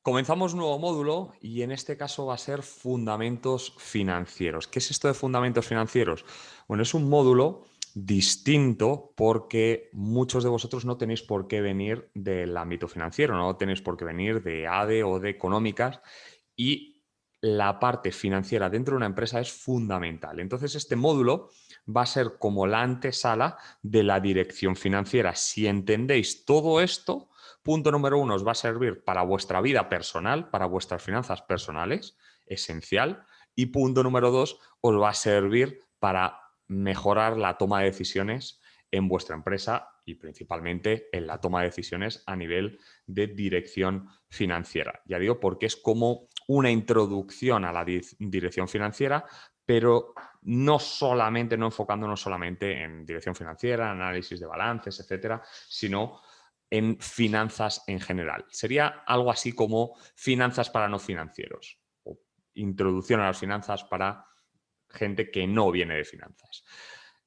Comenzamos un nuevo módulo y en este caso va a ser fundamentos financieros. ¿Qué es esto de fundamentos financieros? Bueno, es un módulo distinto porque muchos de vosotros no tenéis por qué venir del ámbito financiero, no tenéis por qué venir de ADE o de económicas y la parte financiera dentro de una empresa es fundamental. Entonces, este módulo va a ser como la antesala de la dirección financiera. Si entendéis todo esto, punto número uno, os va a servir para vuestra vida personal, para vuestras finanzas personales, esencial. Y punto número dos, os va a servir para mejorar la toma de decisiones en vuestra empresa y principalmente en la toma de decisiones a nivel de dirección financiera. Ya digo, porque es como una introducción a la dirección financiera, pero no solamente, no enfocándonos solamente en dirección financiera, análisis de balances, etcétera, sino en finanzas en general. Sería algo así como finanzas para no financieros o introducción a las finanzas para gente que no viene de finanzas.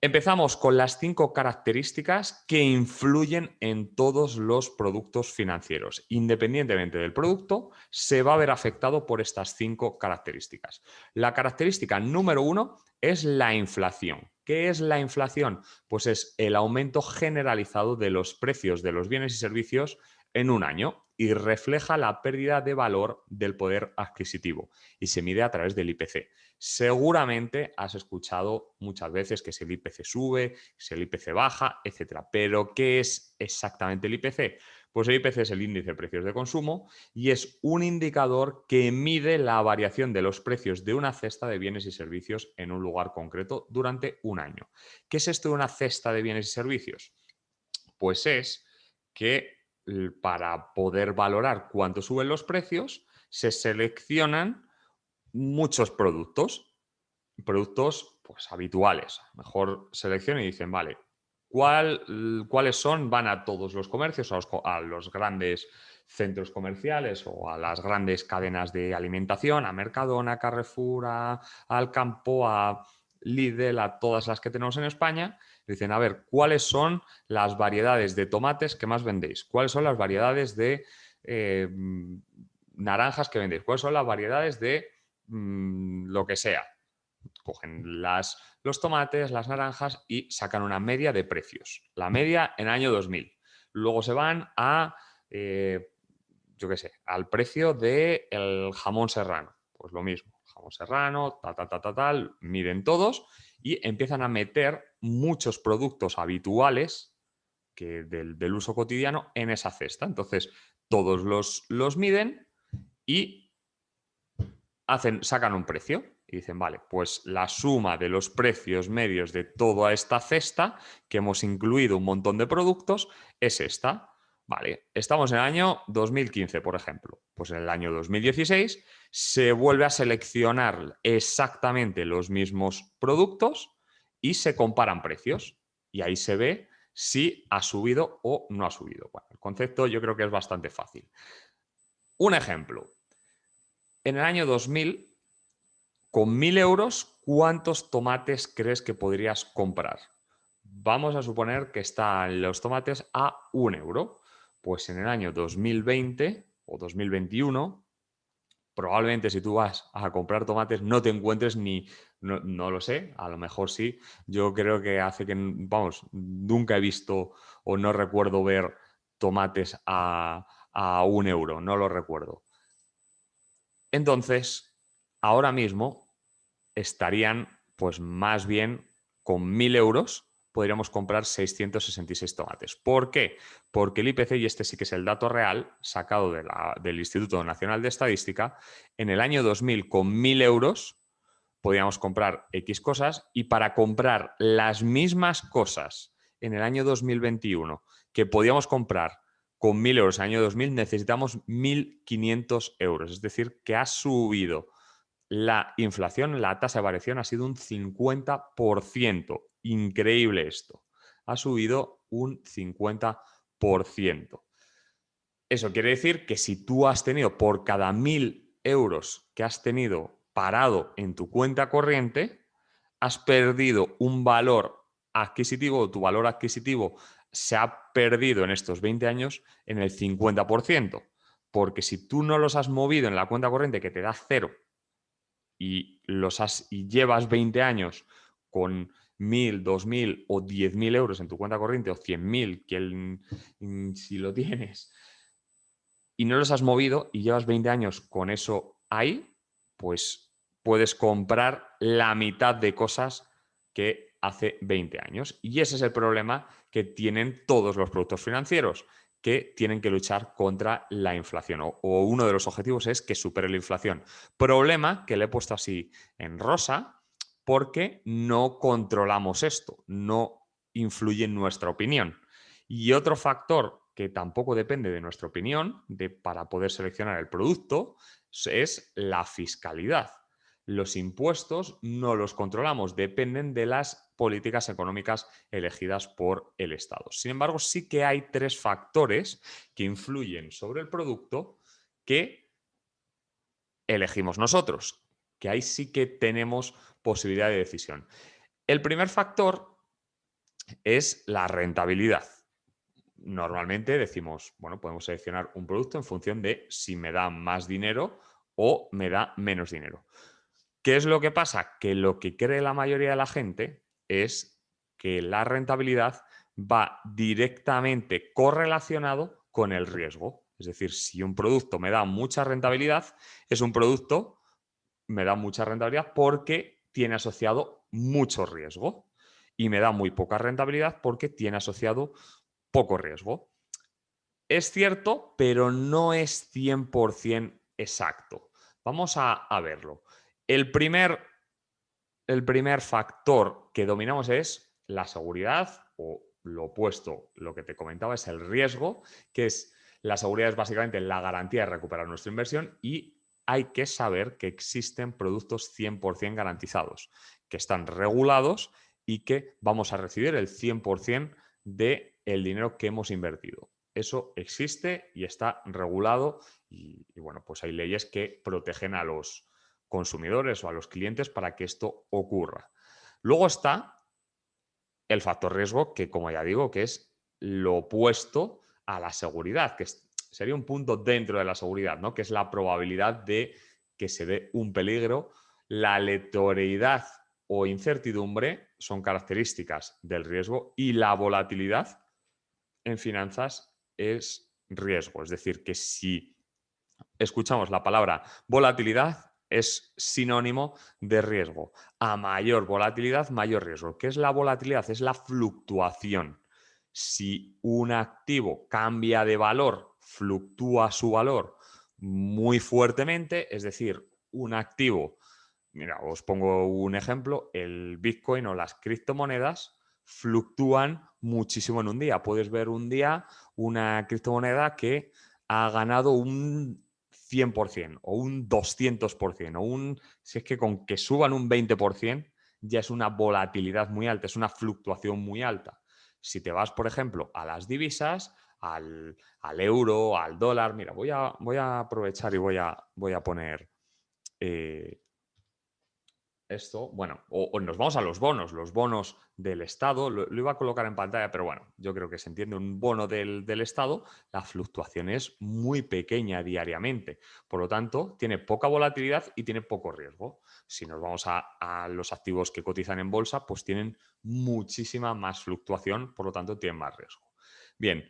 Empezamos con las 5 características que influyen en todos los productos financieros. Independientemente del producto, se va a ver afectado por estas 5 características. La característica número 1 es la inflación. ¿Qué es la inflación? Pues es el aumento generalizado de los precios de los bienes y servicios en un año y refleja la pérdida de valor del poder adquisitivo y se mide a través del IPC. Seguramente has escuchado muchas veces que si el IPC sube, si el IPC baja, etcétera. Pero ¿qué es exactamente el IPC? Pues el IPC es el índice de precios de consumo y es un indicador que mide la variación de los precios de una cesta de bienes y servicios en un lugar concreto durante un año. ¿Qué es esto de una cesta de bienes y servicios? Pues es que para poder valorar cuánto suben los precios, se seleccionan muchos productos pues, habituales. Mejor selección y dicen, vale, ¿cuáles son? Van a todos los comercios, a los grandes centros comerciales o a las grandes cadenas de alimentación, a Mercadona, Carrefour, al Campo, a Lidl, a todas las que tenemos en España. Dicen, a ver, ¿cuáles son las variedades de tomates que más vendéis? ¿Cuáles son las variedades de naranjas que vendéis? ¿Cuáles son las variedades de lo que sea? Cogen los tomates, las naranjas y sacan una media de precios. La media en año 2000. Luego se van a, yo qué sé, al precio del jamón serrano. Pues lo mismo, jamón serrano, tal, miden todos y empiezan a meter muchos productos habituales del uso cotidiano en esa cesta. Entonces, todos los miden y sacan un precio y dicen, vale, pues la suma de los precios medios de toda esta cesta, que hemos incluido un montón de productos, es esta. Vale, estamos en el año 2015, por ejemplo. Pues en el año 2016 se vuelve a seleccionar exactamente los mismos productos y se comparan precios. Y ahí se ve si ha subido o no ha subido. Bueno, el concepto yo creo que es bastante fácil. Un ejemplo. En el año 2000, con 1.000 euros, ¿cuántos tomates crees que podrías comprar? Vamos a suponer que están los tomates a 1 euro. Pues en el año 2020 o 2021, probablemente si tú vas a comprar tomates no te encuentres ni, no lo sé, a lo mejor sí. Yo creo que hace que, vamos, nunca he visto o no recuerdo ver tomates a 1 euro, no lo recuerdo. Entonces, ahora mismo estarían, pues más bien, con 1.000 euros podríamos comprar 666 tomates. ¿Por qué? Porque el IPC, y este sí que es el dato real, sacado del Instituto Nacional de Estadística, en el año 2000 con 1.000 euros podíamos comprar X cosas y para comprar las mismas cosas en el año 2021 que podíamos comprar con 1.000 euros en el año 2000 necesitamos 1.500 euros. Es decir, que ha subido la inflación, la tasa de variación ha sido un 50%. Increíble esto. Ha subido un 50%. Eso quiere decir que si tú has tenido por cada 1.000 euros que has tenido parado en tu cuenta corriente, has perdido un valor adquisitivo, tu valor adquisitivo se ha perdido en estos 20 años en el 50%. porque si tú no los has movido en la cuenta corriente que te da 0 y llevas 20 años con 1.000, 2.000 o 10.000 euros en tu cuenta corriente o 100.000, si lo tienes, y no los has movido y llevas 20 años con eso ahí, pues puedes comprar la mitad de cosas que hace 20 años. Y ese es el problema que tienen todos los productos financieros, que tienen que luchar contra la inflación. O uno de los objetivos es que supere la inflación. Problema que le he puesto así en rosa porque no controlamos esto, no influye en nuestra opinión. Y otro factor que tampoco depende de nuestra opinión para poder seleccionar el producto es la fiscalidad. Los impuestos no los controlamos, dependen de las políticas económicas elegidas por el Estado. Sin embargo, sí que hay 3 factores que influyen sobre el producto que elegimos nosotros, que ahí sí que tenemos posibilidad de decisión. El primer factor es la rentabilidad. Normalmente decimos, bueno, podemos seleccionar un producto en función de si me da más dinero o me da menos dinero. ¿Qué es lo que pasa? Que lo que cree la mayoría de la gente es que la rentabilidad va directamente correlacionado con el riesgo. Es decir, si un producto me da mucha rentabilidad, es un producto, me da mucha rentabilidad porque tiene asociado mucho riesgo. Y me da muy poca rentabilidad porque tiene asociado poco riesgo. Es cierto, pero no es 100% exacto. Vamos a verlo. El primer factor que dominamos es la seguridad, o lo opuesto, lo que te comentaba es el riesgo, que es la seguridad es básicamente la garantía de recuperar nuestra inversión, y hay que saber que existen productos 100% garantizados, que están regulados y que vamos a recibir el 100% del dinero que hemos invertido. Eso existe y está regulado y bueno, pues hay leyes que protegen a los consumidores o a los clientes para que esto ocurra. Luego está el factor riesgo, que como ya digo, que es lo opuesto a la seguridad, que sería un punto dentro de la seguridad, ¿no? Que es la probabilidad de que se dé un peligro. La aleatoriedad o incertidumbre son características del riesgo y la volatilidad en finanzas es riesgo. Es decir, que si escuchamos la palabra volatilidad, es sinónimo de riesgo. A mayor volatilidad, mayor riesgo. ¿Qué es la volatilidad? Es la fluctuación. Si un activo cambia de valor, fluctúa su valor muy fuertemente, es decir, un activo, mira, os pongo un ejemplo, el Bitcoin o las criptomonedas fluctúan muchísimo en un día. Puedes ver un día una criptomoneda que ha ganado un 100% o un 200% si es que con que suban un 20% ya es una volatilidad muy alta, es una fluctuación muy alta. Si te vas, por ejemplo, a las divisas, al euro, al dólar, mira, voy a aprovechar y voy a poner esto, bueno, o nos vamos a los bonos del Estado, lo iba a colocar en pantalla, pero bueno, yo creo que se entiende, un bono del Estado, la fluctuación es muy pequeña diariamente, por lo tanto, tiene poca volatilidad y tiene poco riesgo. Si nos vamos a los activos que cotizan en bolsa, pues tienen muchísima más fluctuación, por lo tanto, tienen más riesgo. Bien,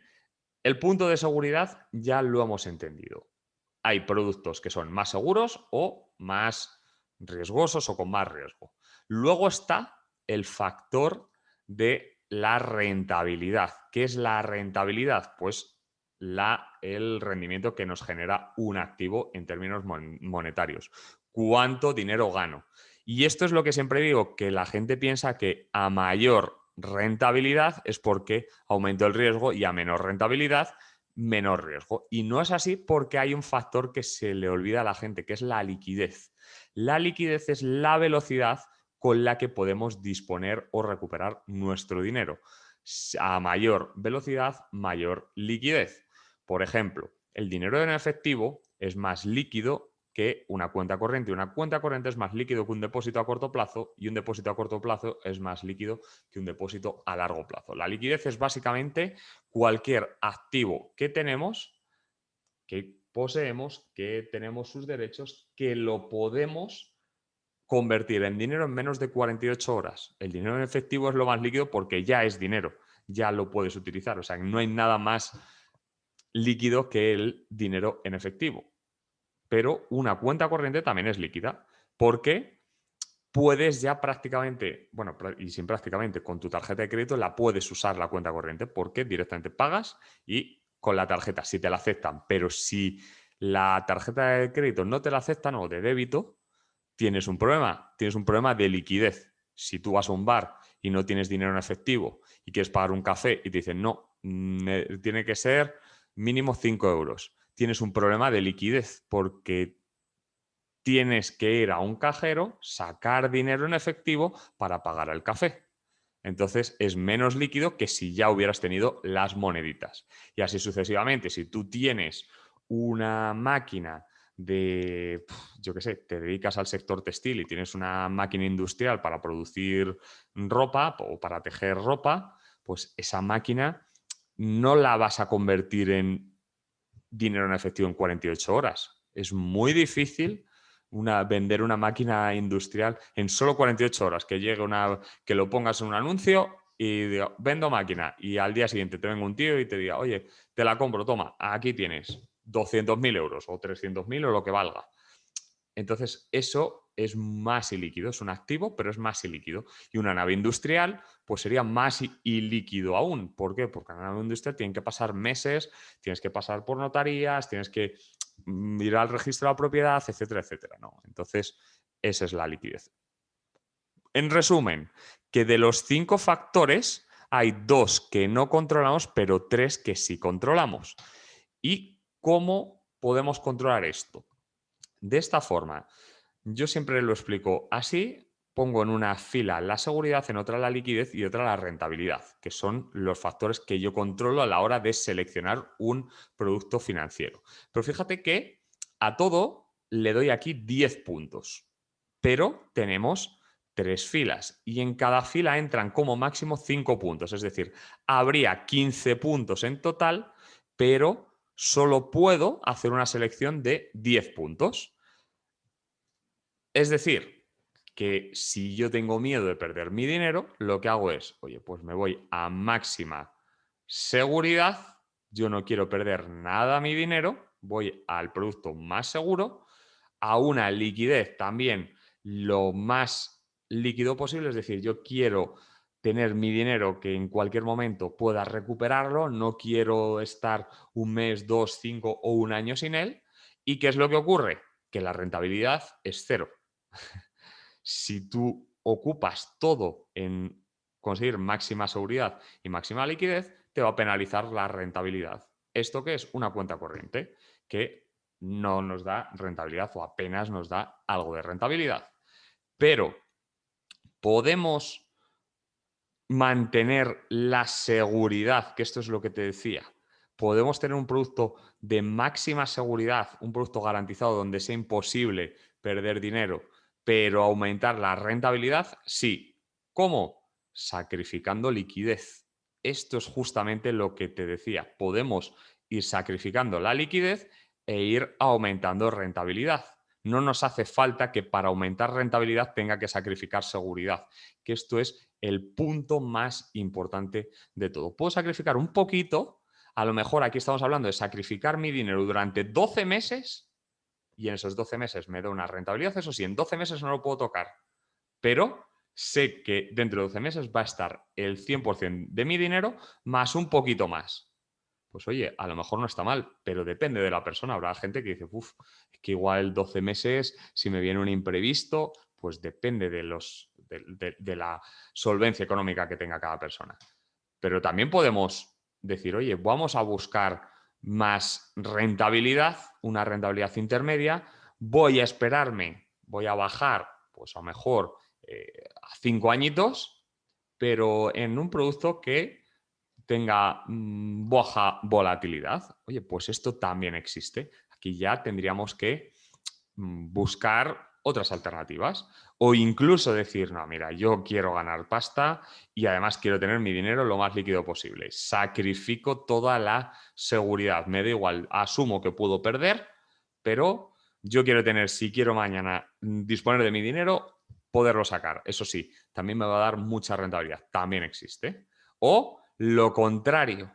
el punto de seguridad ya lo hemos entendido. Hay productos que son más seguros o más riesgosos o con más riesgo. Luego está el factor de la rentabilidad. ¿Qué es la rentabilidad? Pues el rendimiento que nos genera un activo en términos monetarios. ¿Cuánto dinero gano? Y esto es lo que siempre digo, que la gente piensa que a mayor rentabilidad es porque aumentó el riesgo y a menor rentabilidad, menor riesgo. Y no es así porque hay un factor que se le olvida a la gente, que es la liquidez. La liquidez es la velocidad con la que podemos disponer o recuperar nuestro dinero. A mayor velocidad, mayor liquidez. Por ejemplo, el dinero en efectivo es más líquido que una cuenta corriente. Una cuenta corriente es más líquido que un depósito a corto plazo y un depósito a corto plazo es más líquido que un depósito a largo plazo. La liquidez es básicamente cualquier activo que tenemos que poseemos, que tenemos sus derechos, que lo podemos convertir en dinero en menos de 48 horas. El dinero en efectivo es lo más líquido porque ya es dinero, ya lo puedes utilizar. O sea, no hay nada más líquido que el dinero en efectivo. Pero una cuenta corriente también es líquida porque puedes ya prácticamente, bueno, y sin prácticamente, con tu tarjeta de crédito la puedes usar la cuenta corriente porque directamente pagas y con la tarjeta, si te la aceptan. Pero si la tarjeta de crédito no te la aceptan o de débito, tienes un problema. Tienes un problema de liquidez. Si tú vas a un bar y no tienes dinero en efectivo y quieres pagar un café y te dicen no, tiene que ser mínimo 5 euros. Tienes un problema de liquidez porque tienes que ir a un cajero, sacar dinero en efectivo para pagar el café. Entonces es menos líquido que si ya hubieras tenido las moneditas. Y así sucesivamente. Si tú tienes una máquina de, yo qué sé, te dedicas al sector textil y tienes una máquina industrial para producir ropa o para tejer ropa, pues esa máquina no la vas a convertir en dinero en efectivo en 48 horas. Es muy difícil vender una máquina industrial en solo 48 horas, que llegue que lo pongas en un anuncio y diga, vendo máquina, y al día siguiente te venga un tío y te diga, oye, te la compro, toma, aquí tienes 200.000 euros o 300.000 o lo que valga. Entonces, eso es más ilíquido, es un activo, pero es más ilíquido. Y una nave industrial, pues sería más ilíquido aún. ¿Por qué? Porque en una nave industrial tienen que pasar meses, tienes que pasar por notarías, tienes que ir al registro de la propiedad, etcétera, etcétera. ¿No? Entonces, esa es la liquidez. En resumen, que de los 5 factores hay 2 que no controlamos, pero 3 que sí controlamos. ¿Y cómo podemos controlar esto? De esta forma, yo siempre lo explico así, pongo en una fila la seguridad, en otra la liquidez y otra la rentabilidad, que son los factores que yo controlo a la hora de seleccionar un producto financiero. Pero fíjate que a todo le doy aquí 10 puntos, pero tenemos 3 filas y en cada fila entran como máximo 5 puntos, es decir, habría 15 puntos en total, pero solo puedo hacer una selección de 10 puntos. Es decir, que si yo tengo miedo de perder mi dinero, lo que hago es, oye, pues me voy a máxima seguridad, yo no quiero perder nada mi dinero, voy al producto más seguro, a una liquidez también lo más líquido posible, es decir, yo quiero tener mi dinero que en cualquier momento pueda recuperarlo, no quiero estar un mes, 2, 5 o un año sin él. ¿Y qué es lo que ocurre? Que la rentabilidad es cero. Si tú ocupas todo en conseguir máxima seguridad y máxima liquidez, te va a penalizar la rentabilidad. ¿Esto qué es? Una cuenta corriente que no nos da rentabilidad o apenas nos da algo de rentabilidad. Pero podemos mantener la seguridad, que esto es lo que te decía. Podemos tener un producto de máxima seguridad, un producto garantizado donde sea imposible perder dinero, pero aumentar la rentabilidad, sí. ¿Cómo? Sacrificando liquidez. Esto es justamente lo que te decía. Podemos ir sacrificando la liquidez e ir aumentando rentabilidad. No nos hace falta que para aumentar rentabilidad tenga que sacrificar seguridad, que esto es el punto más importante de todo. Puedo sacrificar un poquito, a lo mejor aquí estamos hablando de sacrificar mi dinero durante 12 meses y en esos 12 meses me da una rentabilidad, eso sí, en 12 meses no lo puedo tocar, pero sé que dentro de 12 meses va a estar el 100% de mi dinero más un poquito más. Pues oye, a lo mejor no está mal, pero depende de la persona. Habrá gente que dice, uff, es que igual 12 meses, si me viene un imprevisto, pues depende de la solvencia económica que tenga cada persona. Pero también podemos decir, oye, vamos a buscar más rentabilidad, una rentabilidad intermedia, voy a esperarme, voy a bajar, pues a lo mejor a 5 añitos, pero en un producto que tenga baja volatilidad. Oye, pues esto también existe. Aquí ya tendríamos que buscar otras alternativas. O incluso decir, no, mira, yo quiero ganar pasta y además quiero tener mi dinero lo más líquido posible. Sacrifico toda la seguridad. Me da igual, asumo que puedo perder, pero yo quiero tener, si quiero mañana disponer de mi dinero, poderlo sacar. Eso sí, también me va a dar mucha rentabilidad. También existe. O lo contrario,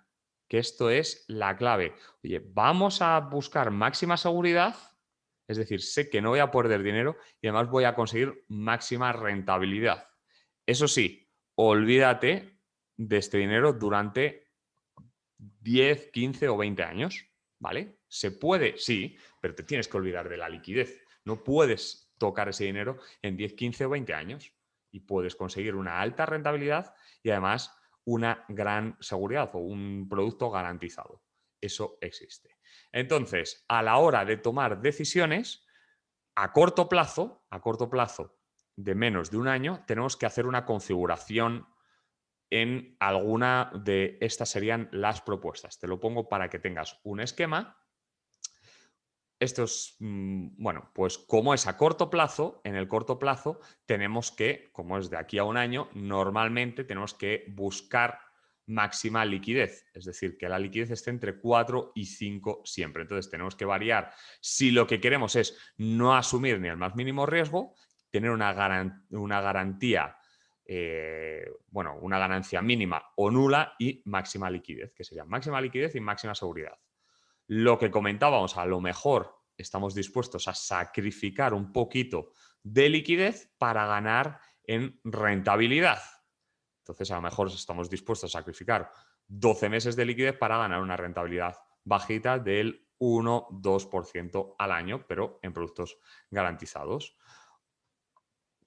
que esto es la clave. Oye, vamos a buscar máxima seguridad, es decir, sé que no voy a perder dinero y además voy a conseguir máxima rentabilidad. Eso sí, olvídate de este dinero durante 10, 15 o 20 años, ¿vale? ¿Se puede? Sí, pero te tienes que olvidar de la liquidez. No puedes tocar ese dinero en 10, 15 o 20 años y puedes conseguir una alta rentabilidad y además una gran seguridad o un producto garantizado. Eso existe. Entonces, a la hora de tomar decisiones, a corto plazo de menos de un año, tenemos que hacer una configuración en alguna de estas serían las propuestas. Te lo pongo para que tengas un esquema. Esto es, bueno, pues como es a corto plazo, en el corto plazo tenemos que, como es de aquí a un año, normalmente tenemos que buscar máxima liquidez, es decir, que la liquidez esté entre 4 y 5 siempre. Entonces tenemos que variar si lo que queremos es no asumir ni el más mínimo riesgo, tener una garantía, bueno, una ganancia mínima o nula y máxima liquidez, que sería máxima liquidez y máxima seguridad. Lo que comentábamos, a lo mejor estamos dispuestos a sacrificar un poquito de liquidez para ganar en rentabilidad. Entonces, a lo mejor estamos dispuestos a sacrificar 12 meses de liquidez para ganar una rentabilidad bajita del 1-2% al año, pero en productos garantizados.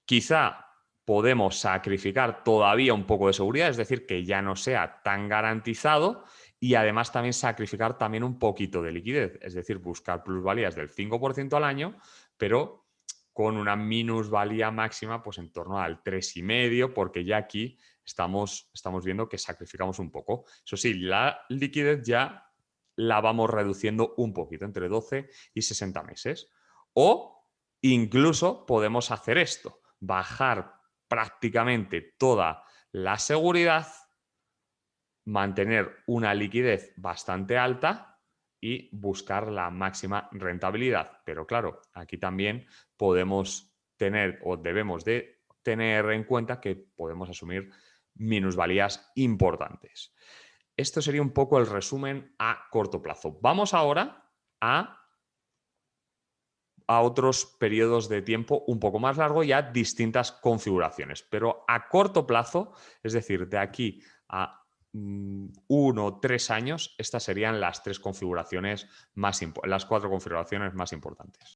Quizá podemos sacrificar todavía un poco de seguridad, es decir, que ya no sea tan garantizado y además también sacrificar también un poquito de liquidez, es decir, buscar plusvalías del 5% al año, pero con una minusvalía máxima pues en torno al 3,5%, porque ya aquí estamos viendo que sacrificamos un poco. Eso sí, la liquidez ya la vamos reduciendo un poquito, entre 12 y 60 meses. O incluso podemos hacer esto, bajar prácticamente toda la seguridad, mantener una liquidez bastante alta y buscar la máxima rentabilidad. Pero claro, aquí también podemos tener o debemos de tener en cuenta que podemos asumir minusvalías importantes. Esto sería un poco el resumen a corto plazo. Vamos ahora a otros periodos de tiempo un poco más largo y a distintas configuraciones. Pero a corto plazo, es decir, de aquí a 1 o 3 años, estas serían las 3 configuraciones más las 4 configuraciones más importantes.